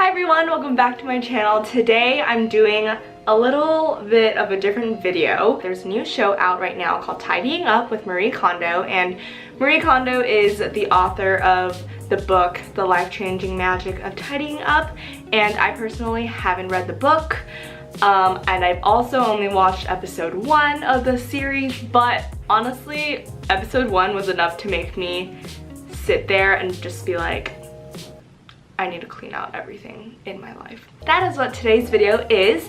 Hi everyone, welcome back to my channel. Today I'm doing a little bit of a different video. There's a new show out right now called Tidying Up with Marie Kondo, and Marie Kondo is the author of the book The Life-Changing Magic of Tidying Up, and I personally haven't read the book. And I've also only watched episode 1 of the series, but honestly, episode 1 was enough to make me sit there and just be like, I need to clean out everything in my life. That is what today's video is.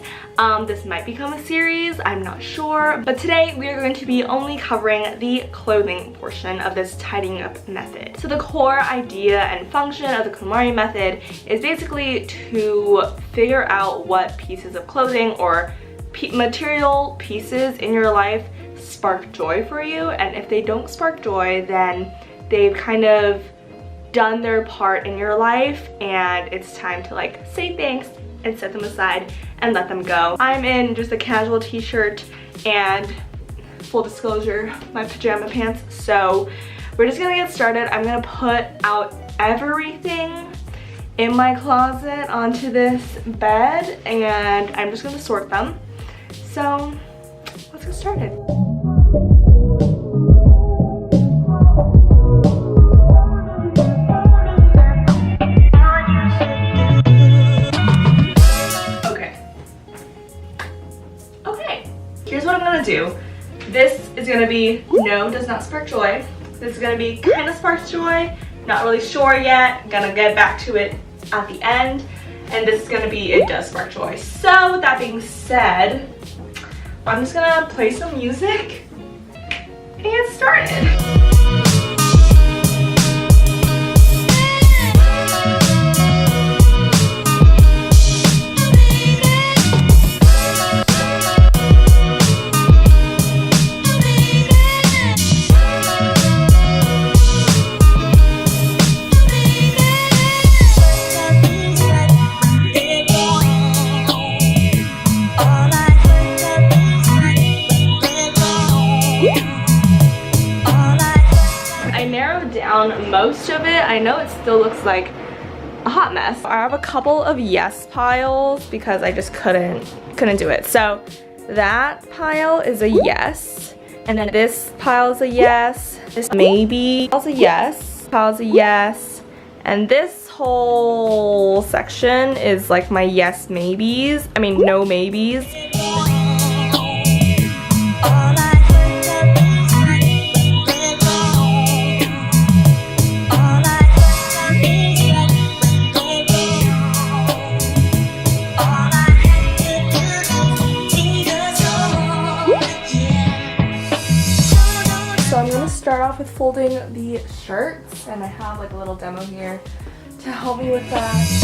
This might become a series, I'm not sure. But today we are going to be only covering the clothing portion of this tidying up method. So the core idea and function of the KonMari method is basically to figure out what pieces of clothing or material pieces in your life spark joy for you. And if they don't spark joy, then they've kind of done their part in your life and it's time to like say thanks and set them aside and let them go. I'm in just a casual t-shirt and, full disclosure, my pajama pants. So we're just gonna get started. I'm gonna put out everything in my closet onto this bed and I'm just gonna sort them. So let's get started. Here's what I'm gonna do. This is gonna be no, does not spark joy. This is gonna be kind of sparks joy, not really sure yet. Gonna get back to it at the end. And this is gonna be it does spark joy. So with that being said, I'm just gonna play some music and get started. Most of it, I know it still looks like a hot mess. I have a couple of yes piles because I just couldn't do it. So that pile is a yes, and then this pile is a yes, this maybe pile's a yes, pile's a yes, and this whole section is like my yes maybes, I mean no maybes. Start off with folding the shirts, and I have like a little demo here to help me with that.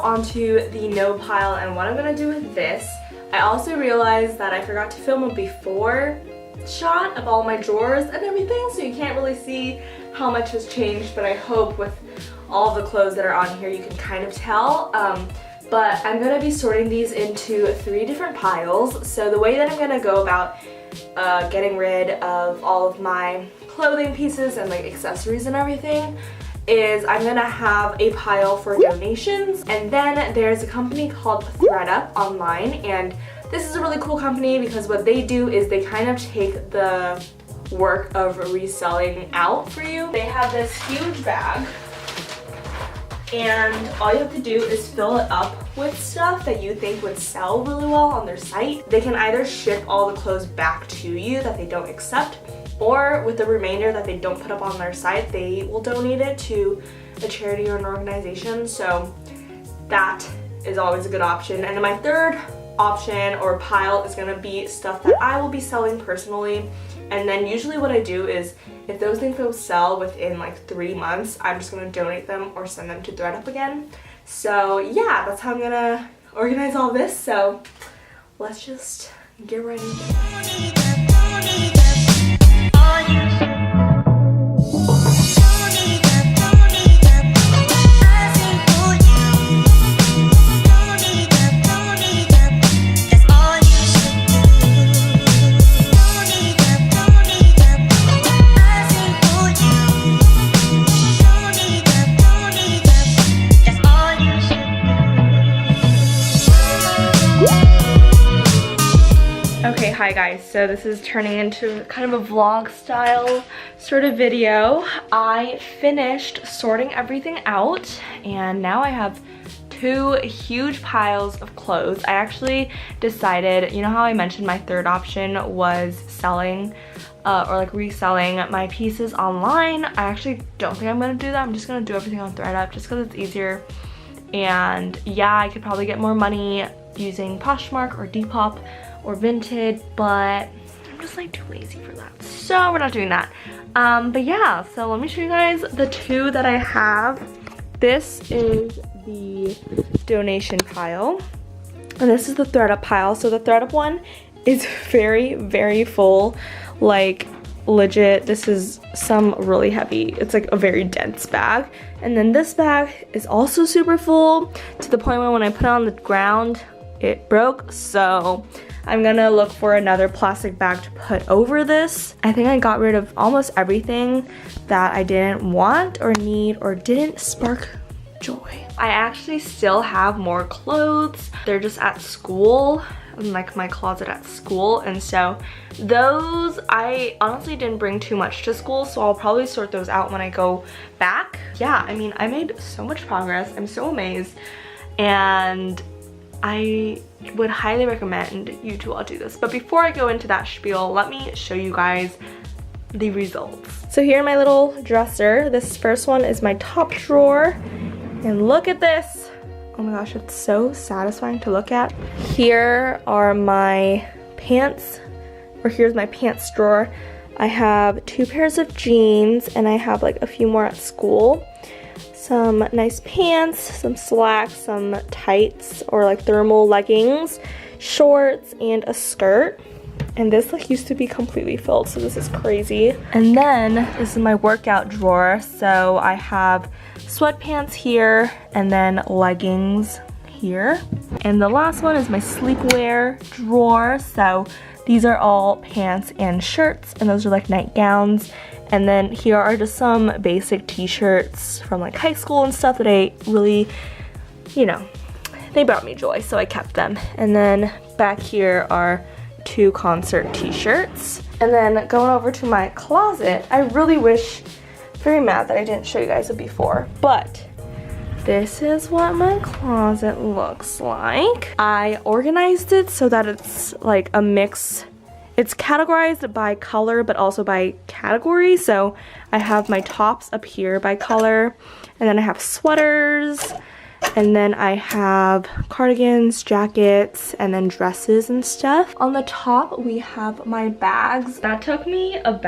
Onto the no pile, and what I'm gonna do with this, I also realized that I forgot to film a before shot of all my drawers and everything, so you can't really see how much has changed, but I hope with all the clothes that are on here you can kind of tell. But I'm gonna be sorting these into 3 different piles. So the way that I'm gonna go about getting rid of all of my clothing pieces and like accessories and everything is I'm gonna have a pile for donations, and then there's a company called ThredUp online, and this is a really cool company because what they do is they kind of take the work of reselling out for you. They have this huge bag, and all you have to do is fill it up with stuff that you think would sell really well on their site. They can either ship all the clothes back to you that they don't accept, or with the remainder that they don't put up on their site, they will donate it to a charity or an organization. So that is always a good option. And then my third option or pile is gonna be stuff that I will be selling personally. And then usually what I do is if those things don't sell within like 3 months, I'm just gonna donate them or send them to ThredUp again. So yeah, that's how I'm gonna organize all this. So let's just get ready. Alright guys, so this is turning into kind of a vlog style sort of video. I finished sorting everything out and now I have 2 huge piles of clothes. I actually decided, you know how I mentioned my third option was selling or like reselling my pieces online? I actually don't think I'm gonna do that. I'm just gonna do everything on ThredUp just because it's easier. And yeah, I could probably get more money using Poshmark or Depop or Vinted, but I'm just like too lazy for that. So we're not doing that. But yeah, so let me show you guys the 2 that I have. This is the donation pile and this is the ThredUp pile. So the ThredUp one is very, very full. Like legit, this is some really heavy, it's like a very dense bag. And then this bag is also super full to the point where when I put it on the ground, it broke. So I'm gonna look for another plastic bag to put over this. I think I got rid of almost everything that I didn't want or need or didn't spark joy. I actually still have more clothes. They're just at school, in like my closet at school, and so those I honestly didn't bring too much to school, so I'll probably sort those out when I go back. Yeah, I mean, I made so much progress. I'm so amazed, and I would highly recommend you two all do this. But before I go into that spiel, let me show you guys the results. So here in my little dresser, this first one is my top drawer, and look at this. Oh my gosh, it's so satisfying to look at. Here are my pants, or here's my pants drawer. I have 2 pairs of jeans and I have like a few more at school. Some nice pants, some slacks, some tights or like thermal leggings, shorts, and a skirt. And this like used to be completely filled, so this is crazy. And then this is my workout drawer. So I have sweatpants here and then leggings here. And the last one is my sleepwear drawer. So these are all pants and shirts, and those are like nightgowns. And then here are just some basic t-shirts from like high school and stuff that I really, you know, they brought me joy, so I kept them. And then back here are 2 concert t-shirts. And then going over to my closet, I really wish, very mad that I didn't show you guys it before, but this is what my closet looks like. I organized it so that it's like a mix. It's categorized by color but also by category. So I have my tops up here by color, and then I have sweaters, and then I have cardigans, jackets, and then dresses and stuff. On the top we have my bags. That took me a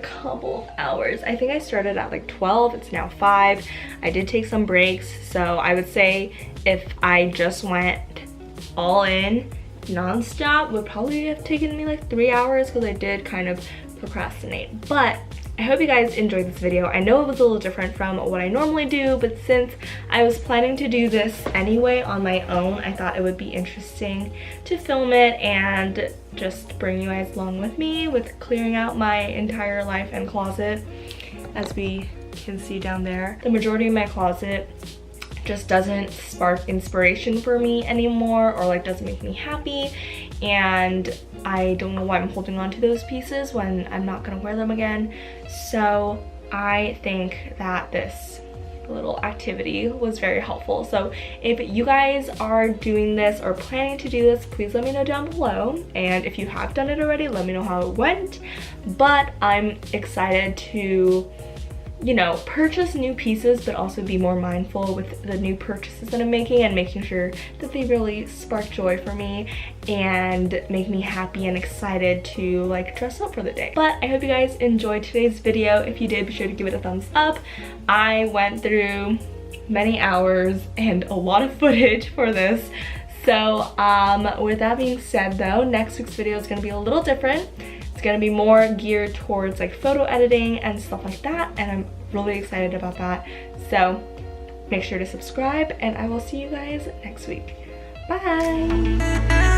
couple of hours. I think I started at like 12, it's now 5. I did take some breaks, so I would say if I just went all in non-stop would probably have taken me like 3 hours because I did kind of procrastinate. But I hope you guys enjoyed this video. I know it was a little different from what I normally do, but since I was planning to do this anyway on my own, I thought it would be interesting to film it and just bring you guys along with me with clearing out my entire life and closet. As we can see down there, the majority of my closet just doesn't spark inspiration for me anymore, or like doesn't make me happy, and I don't know why I'm holding on to those pieces when I'm not gonna wear them again. So I think that this little activity was very helpful. So if you guys are doing this or planning to do this, please let me know down below, and if you have done it already, let me know how it went. But I'm excited to, you know, purchase new pieces, but also be more mindful with the new purchases that I'm making and making sure that they really spark joy for me and make me happy and excited to like dress up for the day. But I hope you guys enjoyed today's video. If you did, be sure to give it a thumbs up. I went through many hours and a lot of footage for this. So with that being said though, next week's video is gonna be a little different. It's gonna be more geared towards like photo editing and stuff like that, and I'm really excited about that. So make sure to subscribe, and I will see you guys next week. Bye!